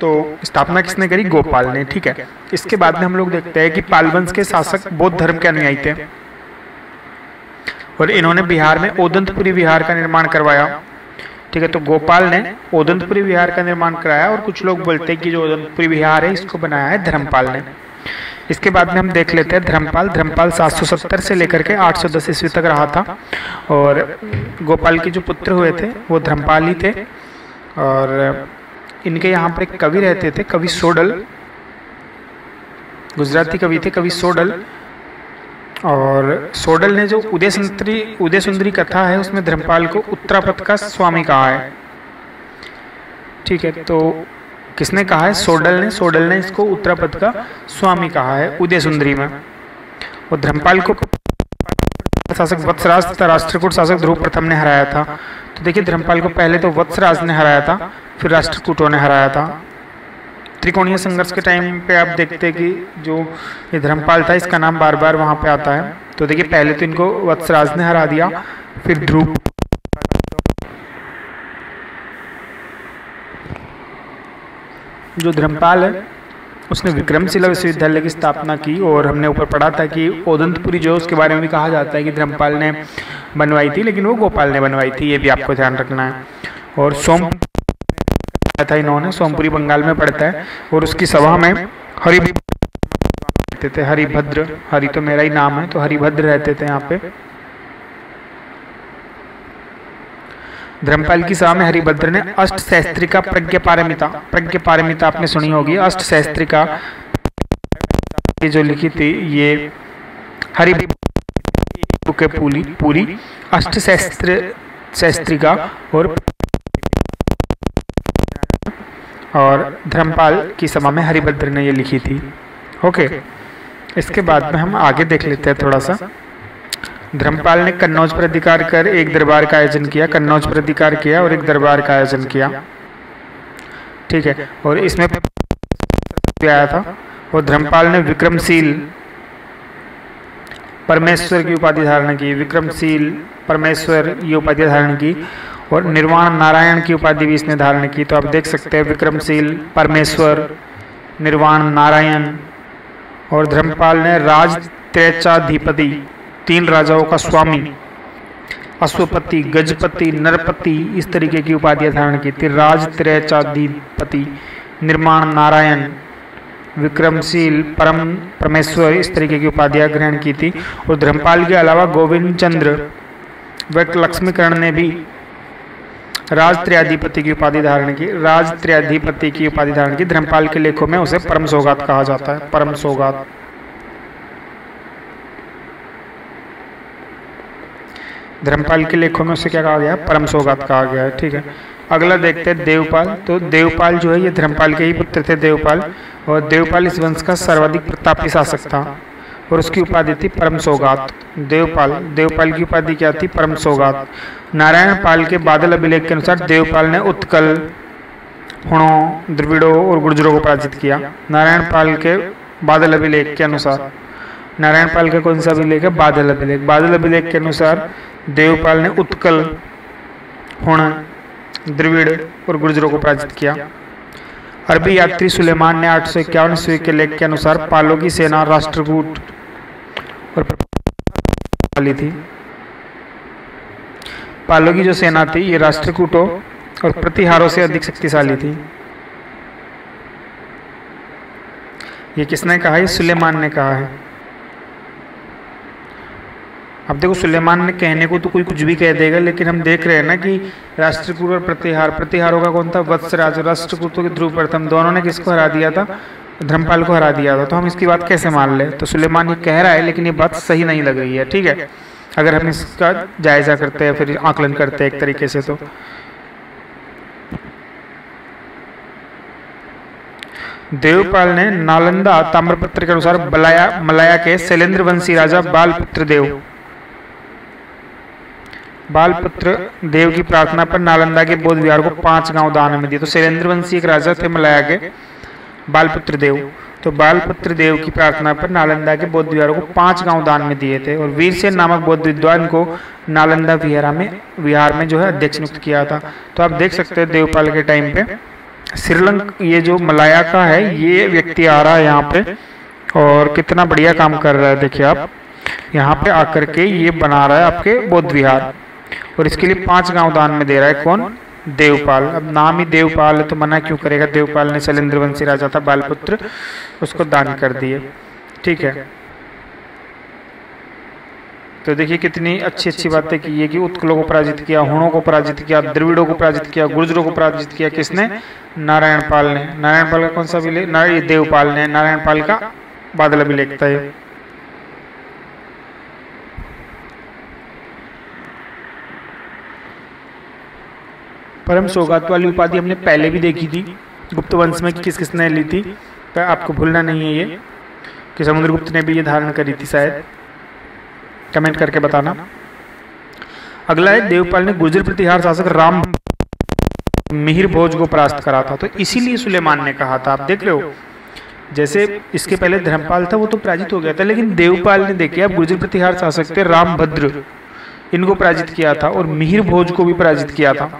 तो स्थापना किसने करी? गोपाल ने। ठीक है, इसके बाद में हम लोग देखते हैं कि पाल वंश के शासक बौद्ध धर्म के अनुयायी थे और इन्होंने बिहार में ओदंतपुरी विहार का निर्माण करवाया। ठीक है, तो गोपाल ने ओदंतपुरी विहार का निर्माण कराया और कुछ लोग बोलते हैं कि जो ओदंतपुरी विहार है इसको बनाया है धर्मपाल ने। इसके बाद में हम देख लेते हैं धर्मपाल 770 से लेकर के 810 ईस्वी तक रहा था और गोपाल के जो पुत्र हुए थे वो धर्मपाल ही थे। और इनके यहाँ पर एक कवि रहते थे, कवि सोडल, गुजराती कवि थे कवि सोडल। और सोडल ने जो उदय सुंदरी कथा है उसमें धर्मपाल को उत्तरापद का स्वामी कहा है। ठीक है, तो किसने कहा है? सोडल ने इसको उत्तरापद का स्वामी कहा है उदय सुंदरी में। और धर्मपाल को शासक वत्सराज तथा राष्ट्रकूट शासक ध्रुव प्रथम ने हराया था। तो देखिए, धर्मपाल को पहले तो वत्सराज ने हराया था, फिर राष्ट्रकूटों ने हराया था। त्रिकोणीय संघर्ष के टाइम पे आप देखते हैं कि जो ये धर्मपाल था इसका नाम बार बार वहां पे आता है। तो देखिए, पहले तो इनको वत्सराज ने हरा दिया, फिर ध्रुव, जो धर्मपाल है उसने विक्रमशिला विश्वविद्यालय की स्थापना की। और हमने ऊपर पढ़ा था कि ओदंतपुरी जो उसके बारे में भी कहा जाता है कि धर्मपाल ने बनवाई थी, लेकिन वो गोपाल ने बनवाई थी, ये भी आपको ध्यान रखना है। और सोमपुरी था इन्होंने, सोमपुरी बंगाल में पड़ता है। और उसकी सभा में रहते थे हरिभद्र, हरि तो मेरा ही नाम है तो हरिभद्र रहते थे यहाँ पे। धर्मपाल की सभा में हरिभद्र ने अष्टशस्त्रिका प्रज्ञापारमिता आपने सुनी होगी। अष्टशस्त्रिका जो लिखी थी ये हरिभद्र के पूरी अष्टशस्त्रिका और धर्मपाल की सभा में हरिभद्र ने ये लिखी थी। ओके, इसके बाद में हम आगे देख लेते हैं थोड़ा सा। धर्मपाल ने कन्नौज पर अधिकार कर एक दरबार का आयोजन किया, कन्नौज पर अधिकार किया और एक दरबार का आयोजन किया। ठीक है, और इसमें आया था और धर्मपाल ने विक्रमशील परमेश्वर की उपाधि धारण की, विक्रमशील परमेश्वर ये उपाधि धारण की और निर्वाण नारायण की उपाधि भी इसने धारण की। तो आप देख सकते हैं विक्रमशील, परमेश्वर, निर्वाण नारायण। और धर्मपाल ने राजत्रयचाधिपति, 3 राजाओं का स्वामी, अश्वपति, गजपति, नरपति, इस तरीके की उपाधियां धारण की थी। राजत्रयचाधिपति, निर्माण नारायण, विक्रमशील, परमेश्वर, इस तरीके की उपाधियां ग्रहण की थी। और धर्मपाल के अलावा गोविंद चंद्र व लक्ष्मीकरण ने भी राजत्रयाधिपति की उपाधि धारण की, राजत्रयाधिपति की उपाधि धारण की। धर्मपाल के लेखों में उसे परम सौगात कहा जाता है, परम सौगात। धर्मपाल के लेखों में उसे क्या कहा गया? परम सौगात कहा गया है। ठीक है, अगला देखते हैं देवपाल। तो देवपाल जो है ये धर्मपाल के ही पुत्र थे, देवपाल। और देवपाल इस वंश का सर्वाधिक प्रतापी शासक था और उसकी उपाधि थी परम सौगात। देवपाल की उपाधि क्या थी? परम सौगात। नारायण पाल के बादल अभिलेख के अनुसार देवपाल ने उत्कल, हुणों, द्रविड़ों और गुर्जरों को पराजित किया। नारायण पाल के बादल अभिलेख के अनुसार, नारायण पाल का कौन सा अभिलेख है? बादल अभिलेख। बादल अभिलेख के अनुसार देवपाल ने उत्कल, हुण, द्रविड़ और गुर्जरों को पराजित किया। अरबी यात्री सुलेमान ने 851 ईस्वी के लेख के अनुसार पालों की सेना राष्ट्रकूट और वाली थी। पालों की जो सेना थी ये राष्ट्रकूटों और प्रतिहारों से अधिक शक्तिशाली थी। ये किसने कहा? ये सुलेमान ने कहा है। अब देखो, सुलेमान ने कहने को तो कोई कुछ भी कह देगा, लेकिन हम देख रहे हैं ना कि राष्ट्रकूट और प्रतिहारों का कौन था? वत्सराज। और राष्ट्रकूटों के ध्रुव प्रथम, दोनों ने किसको हरा दिया था? धर्मपाल को हरा दिया था। तो हम इसकी बात कैसे मान ले? तो सुलेमान ये कह रहा है लेकिन ये बात सही नहीं लग रही है। ठीक है, अगर हम इसका जायजा करते हैं, फिर आकलन करते हैं एक तरीके से, तो देवपाल ने नालंदा ताम्रपत्र के अनुसार मलाया के शैलेंद्र वंशी राजा बालपुत्र देव की प्रार्थना पर नालंदा के बौद्ध विहार को 5 गांव दान में दिए। तो शैलेंद्र वंशी एक राजा थे मलाया के, बालपुत्र देव। तो बालपुत्र देव की प्रार्थना पर नालंदा के बौद्ध विहारों को 5 गांव दान में दिए थे। और वीरसेन नामक बौद्ध विद्वान को नालंदा विहार में जो है अध्यक्ष नियुक्त किया था। तो आप देख सकते हैं देवपाल के टाइम पे श्रीलंका, ये जो मलाया का है ये व्यक्ति आ रहा है यहाँ पे और कितना बढ़िया काम कर रहा है। देखिए आप यहाँ पे आकर के ये बना रहा है आपके बौद्ध विहार, और इसके लिए 5 गांव दान में दे रहा है। कौन? देवपाल। अब नाम ही देवपाल है तो मना क्यों करेगा? देवपाल ने शैलेंद्र वंशी राजा था, बालपुत्र, उसको दान कर दिए। ठीक है, तो देखिए कितनी अच्छी अच्छी बातें की है कि उत्कलों को पराजित किया, हुणों को पराजित किया, द्रविड़ों को पराजित किया, गुर्जरों को पराजित किया। किसने? नारायण पाल ने। नारायण पाल का कौन सा अभिलेख? देवपाल ने। नारायण पाल का बादल अभिलेख था ये। परम सौगात वाली उपाधि हमने पहले भी देखी थी गुप्त वंश में कि किस किसने ली थी, पर आपको भूलना नहीं है ये कि समुद्रगुप्त ने भी ये धारण करी थी शायद। कमेंट करके बताना। अगला है देवपाल ने गुर्जर प्रतिहार शासक राम मिहिर भोज को परास्त करा था, तो इसीलिए सुलेमान ने कहा था। आप देख रहे हो जैसे इसके पहले धर्मपाल था वो तो पराजित हो गया था, लेकिन देवपाल ने देखिए आप गुर्जर प्रतिहार शासक थे रामभद्र, इनको पराजित किया था और मिहिर भोज को भी पराजित किया था।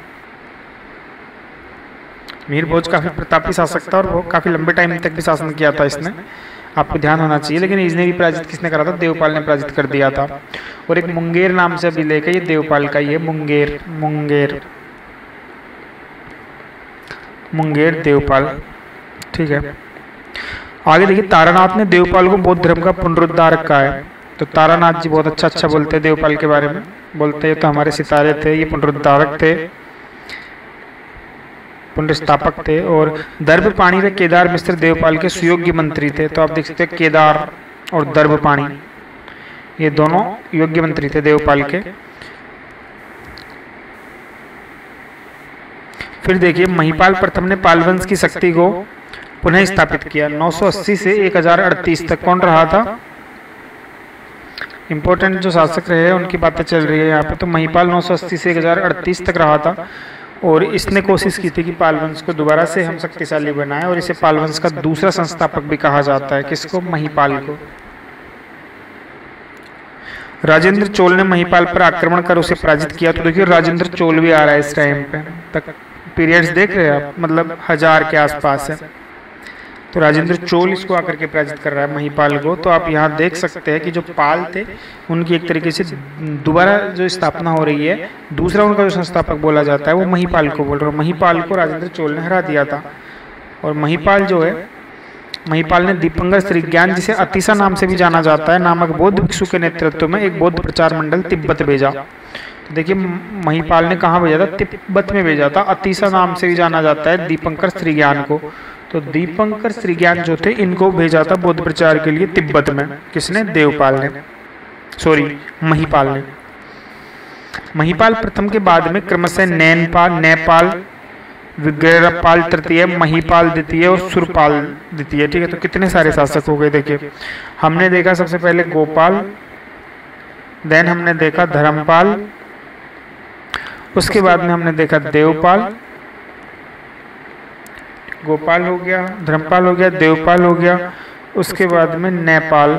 मिहिर भोज काफी प्रतापी शासक था और वो काफी लंबे टाइम तक भी शासन किया था इसने, आपको ध्यान होना चाहिए। लेकिन इसने भी पराजित किसने करा था? देवपाल ने पराजित कर दिया था। और एक मुंगेर नाम से अभिलेख है, ये देवपाल का ही है। मुंगेर, मुंगेर, मुंगेर देवपाल। ठीक है, आगे देखिए तारानाथ ने देवपाल को बौद्ध धर्म का पुनरुद्धारक कहा है। तो तारानाथ जी बहुत अच्छा बोलते हैं देवपाल के बारे में, बोलते हैं तो हमारे सितारे थे, ये पुनरुद्धारक थे, पुनर्स्थापक थे। और दर्भपाणि व केदार मिश्र देवपाल के सुयोग्य मंत्री थे। तो आप देख सकते हैं केदार और दर्भपाणि ये दोनों योग्य मंत्री थे देवपाल के। फिर देखिए महिपाल प्रथम ने पालवंश की शक्ति को पुनः स्थापित किया 980 से 1038 तक। कौन रहा था? इंपॉर्टेंट जो शासक रहे हैं उनकी बातें चल रही है यहाँ पे। तो महिपाल 980 से 1038 तक रहा था और इसने कोशिश की थी कि पालवंश को दोबारा से हम शक्तिशाली बनाएं, और इसे पालवंश का दूसरा संस्थापक भी कहा जाता है। किसको? महिपाल को। राजेंद्र चोल ने महिपाल पर आक्रमण कर उसे पराजित किया। तो देखिए राजेंद्र चोल भी आ रहा है इस टाइम पे तक, पीरियड्स देख रहे हैं आप, मतलब 1000 के आसपास है। तो राजेंद्र चोल इसको आकर के पराजित कर रहा है महिपाल को। तो आप यहाँ देख सकते हैं कि जो पाल थे उनकी एक तरीके से दोबारा जो स्थापना हो रही है, दूसरा उनका जो संस्थापक बोला जाता है वो महिपाल को बोल रहा है। महिपाल को राजेंद्र चोल ने हरा दिया था। और महिपाल जो है, महिपाल ने दीपंकर श्रीज्ञान, जिसे अतिशा नाम से भी जाना जाता है, नामक बौद्ध भिक्षु के नेतृत्व में एक बौद्ध प्रचार मंडल तिब्बत भेजा। तो देखिए महिपाल ने कहाँ भेजा था? तिब्बत में भेजा था। अतिशा नाम से भी जाना जाता है दीपंकर श्रीज्ञान को। तो दीपंकर श्रीज्ञान जो थे इनको भेजा था बौद्ध प्रचार के लिए तिब्बत में। किसने? देवपाल ने, सॉरी महिपाल ने। महिपाल प्रथम के बाद में क्रमशः नैनपाल, नेपाल, विग्रहपाल तृतीय, महिपाल द्वितीय और सुरपाल द्वितीय। ठीक है, तो कितने सारे शासक हो गए। देखिए हमने देखा सबसे पहले गोपाल, देन हमने देखा धर्मपाल, उसके बाद में हमने देखा देवपाल, गोपाल हो गया, धर्मपाल हो गया, देवपाल हो गया, उसके बाद में नेपाल,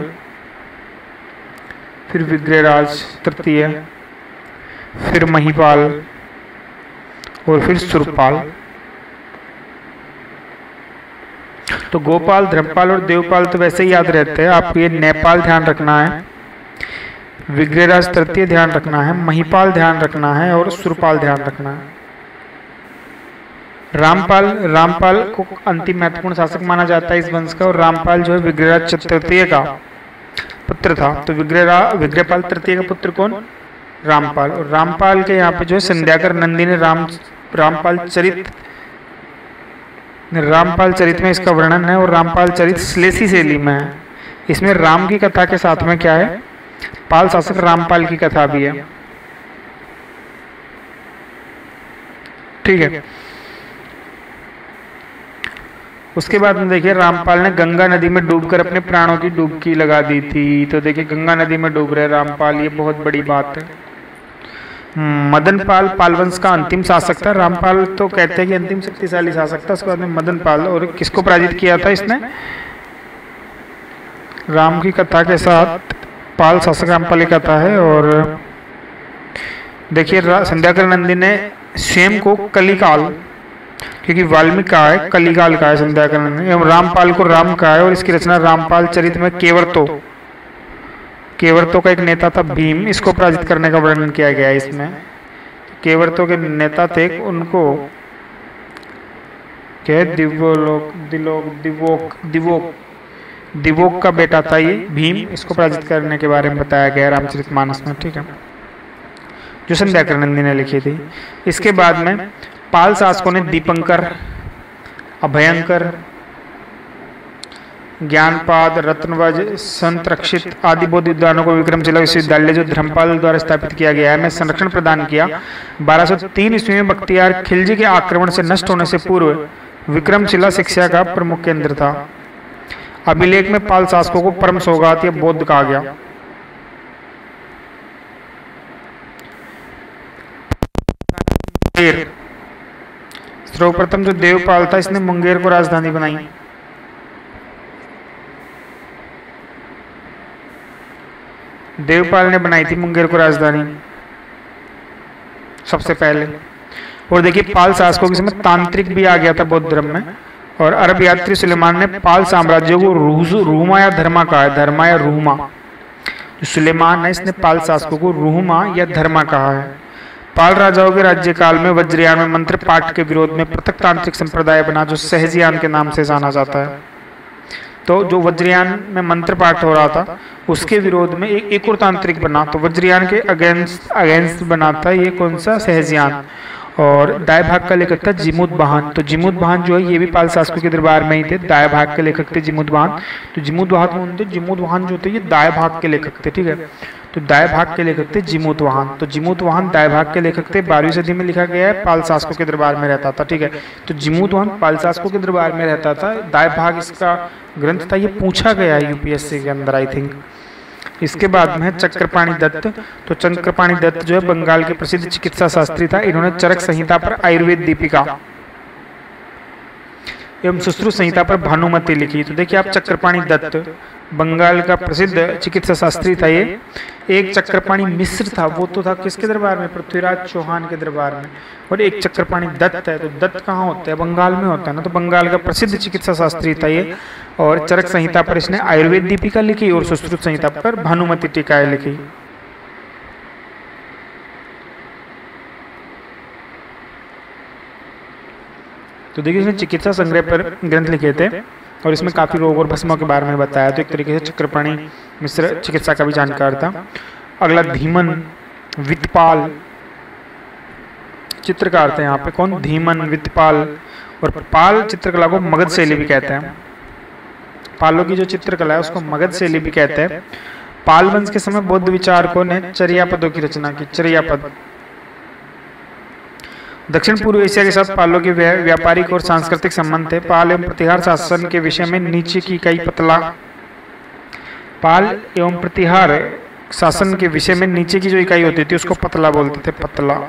फिर विग्रहराज तृतीय, फिर महिपाल और फिर सुरपाल। तो गोपाल, धर्मपाल और देवपाल तो वैसे ही याद रहते हैं आपको। ये नेपाल ध्यान रखना है, विग्रहराज तृतीय ध्यान रखना है, महिपाल ध्यान रखना है और सुरपाल ध्यान रखना है। रामपाल को अंतिम महत्वपूर्ण शासक माना जाता है इस वंश का। और रामपाल जो है विग्रहराज तृतीय का पुत्र था। तो विग्रहपाल तृतीय का पुत्र कौन? रामपाल। और रामपाल के यहाँ पे जो है संध्याकर नंदी ने रामपाल चरित में इसका वर्णन है। और रामपाल चरित श्लेषी शैली में है। इसमें राम की कथा के साथ में क्या है? पाल शासक रामपाल की कथा भी है। ठीक है, उसके बाद में देखिए रामपाल ने गंगा नदी में डूबकर अपने प्राणों की डुबकी लगा दी थी। तो देखिए गंगा नदी में डूब रहे रामपाल, ये बहुत बड़ी बात है। मदनपाल पालवंश का अंतिम शासक था। रामपाल तो कहते हैं कि अंतिम शक्तिशाली शासक था। उसके बाद में मदनपाल, और किसको पराजित किया था इसने? राम की कथा के साथ पाल शासक रामपाल की कथा है। और देखिए संध्याकर नंदी ने स्वयं को कलिकाल क्योंकि वाल्मीकि कहा है, कलिकाल का है संध्याकरण ने, एवं रामपाल को राम कहा है और इसकी रचना रामपाल चरित में केवर्तो का एक नेता था भीम, इसको पराजित करने का वर्णन किया गया है इसमें। केवर्तो के नेता थे, उनको क्या दिवोक का बेटा था ये भीम, इसको पराजित करने के बारे में बताया गया रामचरितमानस में, ठीक है, जो संध्याकरण नंदी ने लिखी थी। इसके बाद में पाल शासकों ने दीपंकर, अभयंकर, ज्ञानपाद, रत्नवज, संत रक्षित आदि बौद्ध विद्वानों को विक्रमशिला विश्वविद्यालय जो धर्मपाल द्वारा स्थापित किया गया है में संरक्षण प्रदान किया। 1203 ईस्वी में बख्तियार खिलजी के आक्रमण से नष्ट होने से पूर्व विक्रमशिला शिक्षा का प्रमुख केंद्र था। अभिलेख में पाल शासकों को परम सौगात या बौद्ध कहा गया। सर्वप्रथम जो देवपाल था, इसने मुंगेर को राजधानी बनाई। देवपाल ने बनाई थी मुंगेर को राजधानी सबसे पहले। और देखिए पाल शासकों के समय तांत्रिक भी आ गया था बौद्ध धर्म में, और अरब यात्री सुलेमान ने पाल साम्राज्य को रूमा या धर्मा कहा है, धर्मा या रूमा। जो सुलेमान है इसने पाल शासकों को रूमा या धर्मा कहा है। पाल राजाओं के राज्यकाल में वज्रयान में मंत्र पाठ के विरोध में पृथक तांत्रिक संप्रदाय बना जो सहजयान के नाम से जाना जाता है। तो जो वज्रयान में मंत्र पाठ हो रहा था उसके विरोध में एक और तांत्रिक बना, तो वज्रयान के अगेंस्ट बना था ये कौन सा, सहजयान। और दाय भाग का लेखक था जिमुतवाहन। तो जिमुतवाहन जो है ये भी पाल शासकों के दरबार में ही थे, दाय भाग के लेखक थे जिमुतवाहन। तो जिमुतवाहन जो थे ये दाय भाग के लेखक थे, ठीक है। तो दाय भाग के लेखक थे जिमुतवाहन। तो जिमुतवाहन दाय भाग के लेखक थे, 12वीं सदी में लिखा गया है, पाल शासकों के दरबार में रहता था, ठीक है। तो जिमुतवाहन पाल शासकों के दरबार में रहता था। दाय भाग इसका ग्रंथ था, ये पूछा गया है यूपीएससी के अंदर आई थिंक। इसके बाद में है चक्रपाणि दत्त। तो चक्रपाणि दत्त जो है बंगाल के प्रसिद्ध चिकित्सा शास्त्री था। इन्होंने चरक संहिता पर आयुर्वेद दीपिका एवं सुश्रुत संहिता पर भानुमति लिखी। तो देखिए आप चक्रपाणि दत्त बंगाल का प्रसिद्ध चिकित्सा शास्त्री था ये। एक चक्रपाणि मिश्र था, वो तो था किसके दरबार में, पृथ्वीराज चौहान के दरबार में। और एक चक्रपाणि दत्त है, तो दत्त कहाँ होता है, बंगाल में होता है ना। तो बंगाल का प्रसिद्ध चिकित्सा शास्त्री था ये। और चरक संहिता पर इसने आयुर्वेद दीपिका लिखी और सुश्रुत संहिता पर भानुमति टीकाएं लिखी। तो देखिए इसने चिकित्सा संग्रह पर ग्रंथ लिखे थे और इसमें काफी रोग और भस्मों के बारे में बताया। तो एक तरीके से चक्रपाणि मिश्र चिकित्सा का भी जानकार था। अगला धीमन वित्तपाल चित्रकार थे यहाँ पे। कौन, धीमन वित्तपाल। और पाल चित्रकला को मगध शैली भी कहते हैं। पालों की जो चित्रकला है उसको मगध शैली भी कहते हैं। पाल वंश के समय बौद्ध विचारकों ने चर्यापदों की रचना की। चर्यापद दक्षिण पूर्व एशिया के साथ पालों के व्यापारिक और सांस्कृतिक संबंध थे। पाल एवं प्रतिहार शासन के विषय में नीचे की इकाई पतला। पाल एवं प्रतिहार शासन के विषय में नीचे की जो इकाई होती थी उसको पतला बोलते थे, पतला।